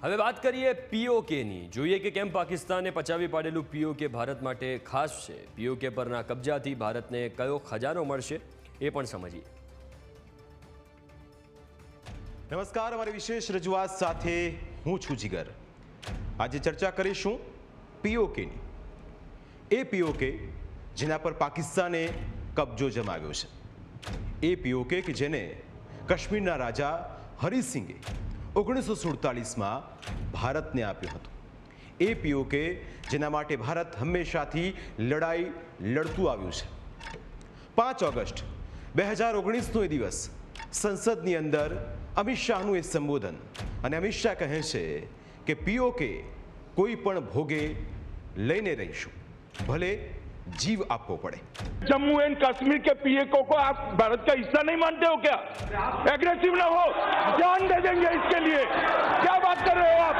હવે વાત કરીએ પીઓકેની. જોઈએ કે કેમ પાકિસ્તાને પચાવી પાડેલું પીઓકે ભારત માટે ખાસ છે. પીઓકે પરના કબજાથી ભારતને કયો ખજાનો મળશે એ પણ સમજીએ. નમસ્કાર, અમારી વિશેષ રજૂઆત સાથે હું છું જીગર. આજે ચર્ચા કરીશું પીઓકેની. એ પીઓકે જેના પર પાકિસ્તાને કબજો જમાવ્યો છે. એ પીઓકે કે જેને કાશ્મીરના રાજા હરિસિંગે 1947માં ભારતને આપ્યું હતું. એ પીઓકે જેના માટે ભારત હંમેશાથી લડાઈ લડતું આવ્યું છે. 5 ઓગસ્ટ 2019નો એ દિવસ સંસદની અંદર અમિત શાહનું એ સંબોધન, અને અમિત શાહ કહે છે કે પીઓકે કોઈ પણ ભોગે લઈને રહીશું, ભલે जीव आपको पड़े. जम्मू एंड कश्मीर के पीएको को आप भारत का हिस्सा नहीं मानते हो क्या? एग्रेसिव ना हो, जान दे देंगे इसके लिए. क्या बात कर रहे हो आप?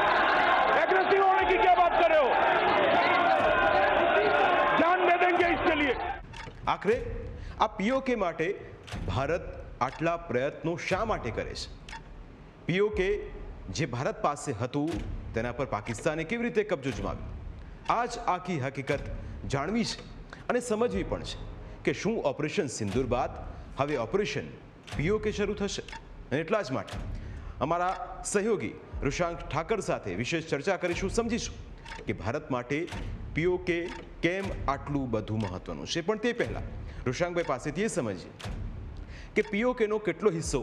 एग्रेसिव होने की क्या बात कर रहे हो? जान दे देंगे इसके लिए. आखिर આ પીઓકે માટે ભારત આટલા પ્રયત્નો શા માટે કરે છે? પીઓકે જે ભારત પાસે હતું તેના પર પાકિસ્તાને કેવી રીતે કબજો જમાવ્યો? આ જ આખી હકીકત જાણવી છે અને સમજવી પણ છે કે શું ઓપરેશન સિંદૂર બાદ હવે ઓપરેશન પીઓકે શરૂ થશે. અને એટલા જ માટે અમારા સહયોગી ઋષાંક ઠાકર સાથે વિશેષ ચર્ચા કરીશું, સમજીશું કે ભારત માટે પીઓકે કેમ આટલું બધું મહત્વનું છે. પણ તે પહેલાં ઋષાંકભાઈ પાસેથી એ સમજીએ કે પીઓકેનો કેટલો હિસ્સો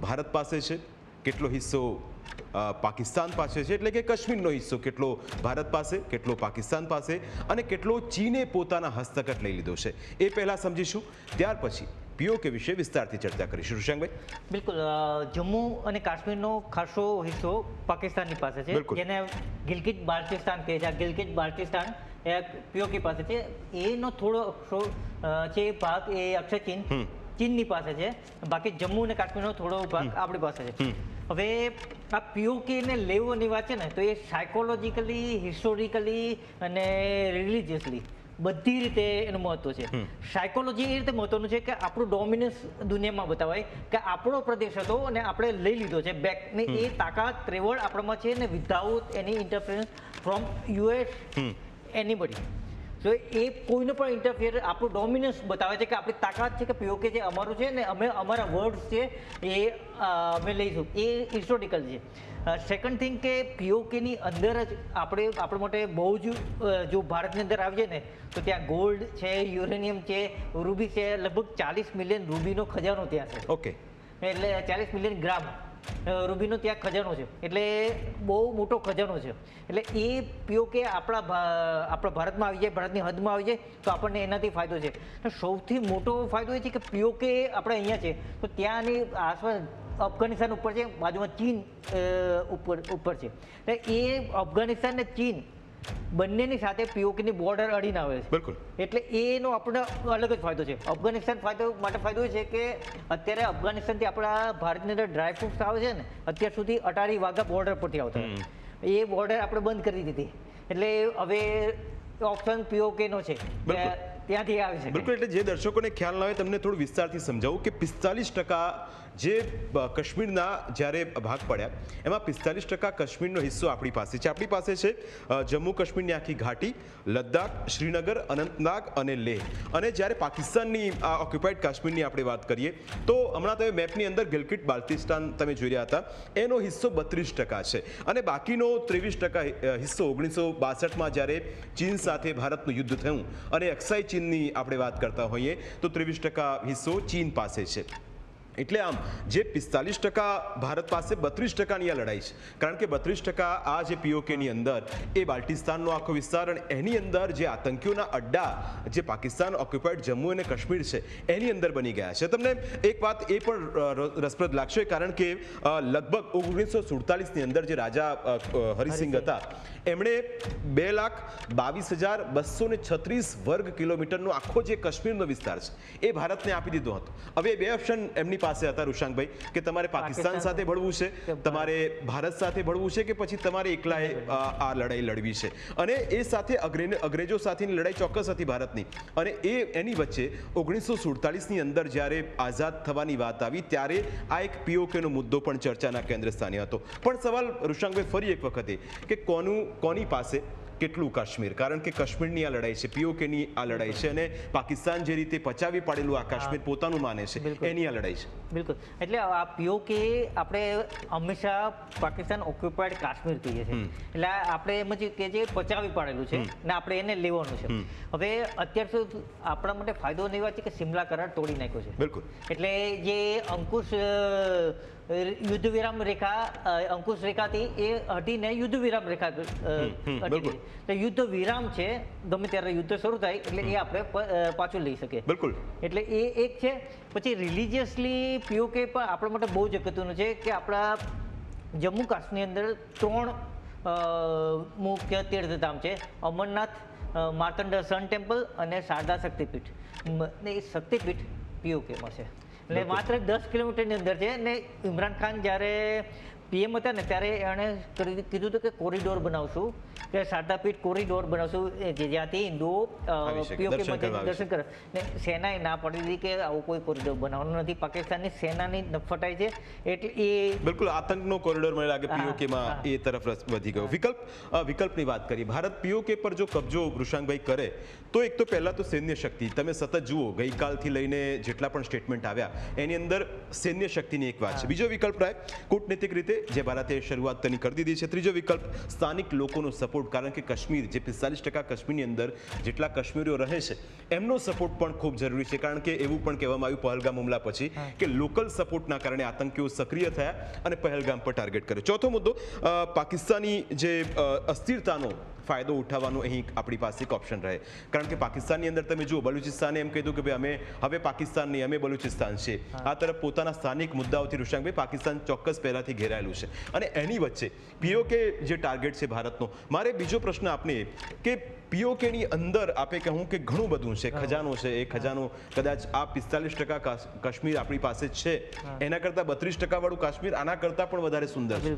ભારત પાસે છે, કેટલો હિસ્સો પાકિસ્તાન પાસે છે, એટલે કે કાશ્મીરનો હિસ્સો કેટલો ભારત પાસે, કેટલો પાકિસ્તાન પાસે, અને કેટલો ચીને પોતાના હસ્તગત લઈ લીધો છે. એ પહેલાં સમજીશું, ત્યાર પછી પીઓકે વિશે વિસ્તારથી ચર્ચા કરીશું. ઋષાંકભાઈ, બિલકુલ. જમ્મુ અને કાશ્મીરનો ખાસો હિસ્સો પાકિસ્તાનની પાસે છે, જેને ગિલગિટ બાલ્ટિસ્તાન કહે છે. આ ગિલગિટ બાલ્ટિસ્તાન એ પીઓકે પાસે છે. એનો થોડો છે ભાગ એ અક્ષય ચીનની પાસે છે. બાકી જમ્મુ અને કાશ્મીરનો થોડો ભાગ આપણી પાસે છે. હવે આ પીઓકેને લેવાની વાત છે ને, તો એ સાયકોલોજીકલી, હિસ્ટોરિકલી અને રિલિજિયસલી બધી રીતે એનું મહત્વ છે. સાયકોલોજી એ રીતે મહત્વનું છે કે આપણું ડોમિનન્સ દુનિયામાં બતાવાય કે આપણો પ્રદેશ હતો અને આપણે લઈ લીધો છે બેક, ને એ તાકાત ત્રેવડ આપણામાં છે ને, without any interference from US anybody. તો એ કોઈને પણ ઇન્ટરફિયર આપણું ડોમિનન્સ બતાવે છે કે આપણી તાકાત છે કે પીઓકે જે અમારું છે ને, અમે અમારા વર્ડ્સ છે એ અમે લઈશું. એ હિસ્ટોરિકલ છે. સેકન્ડ થિંગ કે પીઓકેની અંદર જ આપણા માટે બહુ જ જો ભારતની અંદર આવીએ ને, તો ત્યાં ગોલ્ડ છે, યુરેનિયમ છે, રૂબી છે. લગભગ 40 મિલિયન રૂબીનો ખજાનો ત્યાં છે. ઓકે, એટલે 40 મિલિયન ગ્રામ રૂબીનો ત્યાં ખજાનો છે. એટલે બહુ મોટો ખજાનો છે. એટલે એ પીઓકે આપણા ભારતમાં આવી જાય, ભારતની હદમાં આવી જાય, તો આપણને એનાથી ફાયદો છે. સૌથી મોટો ફાયદો એ છે કે પીઓકે આપણે અહીંયા છે તો ત્યાંની આસપાસ અફઘાનિસ્તાન ઉપર છે, બાજુમાં ચીન ઉપર છે. એટલે એ અફઘાનિસ્તાન ને ચીન બંનેની સાથે પીઓકેની બોર્ડર અડીને આવે છે. બિલકુલ. એટલે એનો આપણને અલગ જ ફાયદો છે. અફઘાનિસ્તાન ફાયદો એ છે કે અત્યારે અફઘાનિસ્તાનથી આપણા ભારતની અંદર ડ્રાય ફ્રૂટ્સ આવે છે ને, અત્યાર સુધી અટારી વાઘા બોર્ડર પરથી આવતા, એ બોર્ડર આપણે બંધ કરી દીધી. એટલે હવે ઓપ્શન પીઓકેનો છે, ત્યાંથી આવે છે. બિલકુલ. એટલે જે દર્શકોને ખ્યાલ ના હોય તમને થોડું વિસ્તારથી સમજાવું કે 45% જે કાશ્મીરના જ્યારે ભાગ પડ્યા એમાં 45% કાશ્મીરનો હિસ્સો આપણી પાસે છે. આપણી પાસે છે જમ્મુ કાશ્મીરની આખી ઘાટી, લદ્દાખ, શ્રીનગર, અનંતનાગ અને લેહ. અને જ્યારે પાકિસ્તાનની ઓક્યુપાઈડ કાશ્મીરની આપણે વાત કરીએ તો હમણાં તમે મેપની અંદર ગિલગિટ બાલ્ટિસ્તાન તમે જોઈ રહ્યા હતા, એનો હિસ્સો 32% છે. અને બાકીનો 23% હિસ્સો 1962માં જ્યારે ચીન સાથે ભારતનું યુદ્ધ થયું અને અક્સાઈ ચીનની આપણે વાત કરતા હોઈએ તો 23% હિસ્સો ચીન પાસે છે. એટલે આમ જે 45% ભારત પાસે, 32%ની આ લડાઈ છે. કારણ કે 32% આ જે પીઓકેની અંદર એ બાલ્ટિસ્તાનનો આખો વિસ્તાર, અને એની અંદર જે આતંકીઓના અડ્ડા જે પાકિસ્તાન ઓક્યુપાઈડ જમ્મુ અને કાશ્મીર છે એની અંદર બની ગયા છે. તમને એક વાત એ પણ રસપ્રદ લાગશે, કારણ કે લગભગ 1947ની અંદર જે રાજા હરિસિંગ હતા એમણે 2,22,236 વર્ગ કિલોમીટરનો આખો જે કાશ્મીરનો વિસ્તાર છે એ ભારતને આપી દીધો હતો. હવે બે ઓપ્શન એમની પાસે હતા ઋષાંકભાઈ કે તમારે પાકિસ્તાન સાથે ભળવું છે, તમારે ભારત સાથે ભળવું છે, કે પછી તમારે એકલાએ આ લડાઈ લડવી છે. અને એ સાથે અંગ્રેજો સાથેની લડાઈ ચોક્કસ હતી ભારતની. અને એની વચ્ચે 1947ની અંદર જ્યારે આઝાદ થવાની વાત આવી ત્યારે આ એક પીઓકેનો મુદ્દો પણ ચર્ચાના કેન્દ્ર સ્થાને હતો. પણ સવાલ ઋષાંકભાઈ ફરી એક વખતે કે કોની પાસે કેટલું કાશ્મીર, કારણ કે કાશ્મીરની આ લડાઈ છે, પીઓકેની આ લડાઈ છે, અને પાકિસ્તાન જે રીતે પચાવી પાડેલું આ કાશ્મીર પોતાનું માને છે એની આ લડાઈ છે. બિલકુલ. એટલે આ પીઓકે આપણે હંમેશા પાકિસ્તાન ઓક્યુપાઈડ કાશ્મીર કહીએ છીએ. એટલે આપણે એમ જ કે જે પચાવી પાડેલું છે ને આપણે એને લેવાનું છે. હવે અત્યાર સુધી આપણા માટે ફાયદો નહીં વાત છે કે સિમલા કરાર તોડી નાખ્યો છે. બિલકુલ. એટલે જે અંકુશ યુદ્ધ વિરામ રેખા અંકુશ રેખાથી એ હટીને યુદ્ધ વિરામ રેખા હટી. તો યુદ્ધ વિરામ છે, ગમે ત્યારે યુદ્ધ શરૂ થાય એટલે એ આપણે પાછું લઈ શકીએ. બિલકુલ. એટલે એ એક છે. પછી રિલિજિયસલી પીઓકે પણ આપણા માટે બહુ જ અગત્યનું છે કે આપણા જમ્મુ કાશ્મીરની અંદર 3 મુખ્ય તીર્થધામ છે: અમરનાથ, માર્તંડ સન ટેમ્પલ અને શારદા શક્તિપીઠ. એ શક્તિપીઠ પીઓકેમાં છે. એટલે માત્ર 10 કિલોમીટરની અંદર છે. ને ઇમરાન ખાન જ્યારે પીએમ હતા ને ત્યારે એણે કીધું હતું કે કોરિડોર બનાવશું, કે શારદાપીઠ કોરિડોર બનાવશું, જ્યાંથી હિન્દુઓ પીઓકેમાં દર્શન કરે. ને સેનાએ ના પાડી દીધી કે આવું કોઈ કોરિડોર બનાવવાનું નથી. પાકિસ્તાનની સેનાની નફટાઈ છે એટલે એ બિલકુલ આતંકનો કોરિડોર મને લાગે પીઓકેમાં એ તરફ વધી ગયો. વિકલ્પની વાત કરી, ભારત પીઓકે પર જો કબજો ઋષાંકભાઈ કરે તો એક તો પહેલા તો સૈન્ય શક્તિ, તમે સતત જુઓ ગઈકાલથી લઈને જેટલા પણ સ્ટેટમેન્ટ આવ્યા એની અંદર સૈન્ય શક્તિની એક વાત છે. બીજો વિકલ્પ રહે કૂટનીતિક રીતે જે ભારતે શરૂઆત તેની કરી દીધી છે. ત્રીજો વિકલ્પ સ્થાનિક લોકોનો સપોર્ટ, કારણ કે કાશ્મીર જે 45% કાશ્મીરની અંદર જેટલા કાશ્મીરીઓ રહે છે એમનો સપોર્ટ પણ ખૂબ જરૂરી છે. કારણ કે એવું પણ કહેવામાં આવ્યું પહેલગામ હુમલા પછી કે લોકલ સપોર્ટના કારણે આતંકીઓ સક્રિય થયા અને પહેલગામ પર ટાર્ગેટ કર્યો. ચોથો મુદ્દો પાકિસ્તાની જે અસ્થિરતાનો ફાયદો ઉઠાવવાનો અહીં આપણી પાસે એક ઓપ્શન રહે. કારણ કે પાકિસ્તાનની અંદર તમે જુઓ, બલુચિસ્તાને એમ કીધું કે ભાઈ અમે હવે પાકિસ્તાન નહીં, અમે બલુચિસ્તાન છે. આ તરફ પોતાના સ્થાનિક મુદ્દાઓથી ઋષાંકભાઈ પાકિસ્તાન ચોક્કસ પહેલાથી ઘેરાયેલું છે. અને એની વચ્ચે પીઓકે જે ટાર્ગેટ છે ભારતનો. મારે બીજો પ્રશ્ન આપને કે પીઓકેની અંદર આપે કહું કે ઘણું બધું છે, ખજાનો છે. એ ખજાનો કદાચ આ 45% કાશ્મીર આપણી પાસે છે એના કરતાં 32% વાળું કાશ્મીર આના કરતાં પણ વધારે સુંદર છે.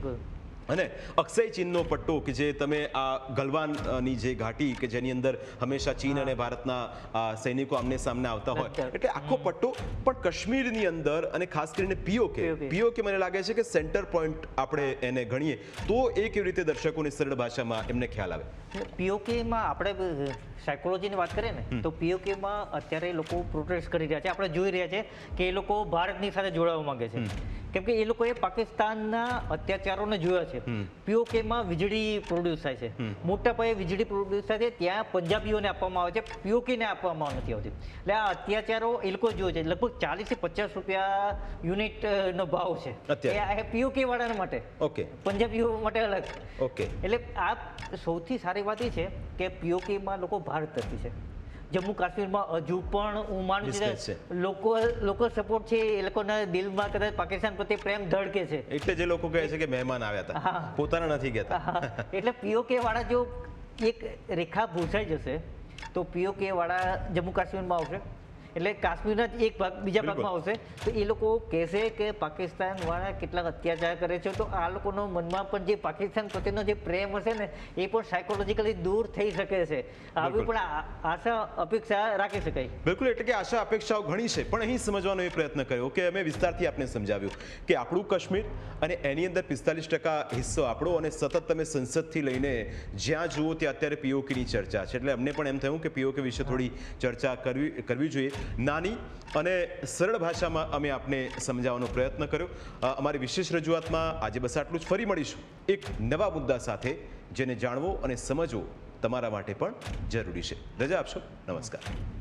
અને અક્ષય ચીનનો પટ્ટો કે જે તમે આ ગલવાનની જે ઘાટી કે જેની અંદર હંમેશા ચીન અને ભારતના સૈનિકો આમને સામને આવતા હોય, એટલે આખો પટ્ટો પણ કાશ્મીરની અંદર અને ખાસ કરીને પીઓકે મને લાગે છે કે સેન્ટર પોઈન્ટ આપણે એને ગણીએ તો એ કેવી રીતે દર્શકોને સરળ ભાષામાં એમને ખ્યાલ આવે. પીઓકેમાં આપણે સાયકોલોજીની વાત કરીએ ને તો પીઓકેમાં અત્યારે લોકો પ્રોટેસ્ટ કરી રહ્યા છે. આપણે જોઈ રહ્યા છે કે એ લોકો ભારતની સાથે જોડાવા માંગે છે કેમ કે એ લોકોએ પાકિસ્તાનના અત્યાચારોને જોયા છે. પીઓકેમાં વીજળી પ્રોડ્યુસ થાય છે, મોટા પાયે વીજળી પ્રોડ્યુસ થાય છે. ત્યાં પંજાબીઓને આપવામાં આવે છે, પીઓકેને આપવામાં નથી આવતી. એટલે આ અત્યાચારો એ લોકો જોવે છે. લગભગ 40 થી 50 રૂપિયા યુનિટનો ભાવ છે એ પીઓકે વાળાના માટે. ઓકે. પંજાબીઓ માટે અલગ. ઓકે. એટલે આ સૌથી સારી વાત એ છે કે પીઓકેમાં લોકો ભારત તરફી છે. જમ્મુ કાશ્મીરમાં હજુ પણ હું માનું છું લોકો સપોર્ટ છે. એ લોકોના દિલમાં કદાચ પાકિસ્તાન પ્રત્યે પ્રેમ ધડકે છે. એટલે જે લોકો કહે છે કે મહેમાન આવ્યા હતા, પોતાના નથી કહેતા. એટલે પીઓકે વાળા જો એક રેખા ભૂસાઈ જશે તો પીઓકે વાળા જમ્મુ કાશ્મીરમાં આવશે, એટલે કાશ્મીરના જ એક ભાગ બીજા ભાગમાં આવશે તો એ લોકો કહેશે કે પાકિસ્તાન વાળા કેટલાક અત્યાચાર કરે છે. તો આ લોકોનો મનમાં પણ જે પાકિસ્તાન પ્રત્યેનો જે પ્રેમ હશે ને એ પણ સાયકોલોજીકલી દૂર થઈ શકે છે. આવી પણ આશા અપેક્ષા રાખી શકાય. બિલકુલ. એટલે કે આશા અપેક્ષાઓ ઘણી છે, પણ અહીં સમજવાનો એ પ્રયત્ન કર્યો કે અમે વિસ્તારથી આપને સમજાવ્યું કે આપણું કાશ્મીર અને એની અંદર 45% હિસ્સો આપણો, અને સતત તમે સંસદથી લઈને જ્યાં જુઓ ત્યાં અત્યારે પીઓકેની ચર્ચા છે. એટલે અમને પણ એમ થયું કે પીઓકે વિશે થોડી ચર્ચા કરવી જોઈએ. નાની અને સરળ ભાષામાં અમે આપને સમજાવવાનો પ્રયત્ન કર્યો. અમારી વિશેષ રજૂઆતમાં આજે બસ આટલું જ. ફરી મળીશું એક નવા મુદ્દા સાથે, જેને જાણવો અને સમજવો તમારા માટે પણ જરૂરી છે. રજા આપશો. નમસ્કાર.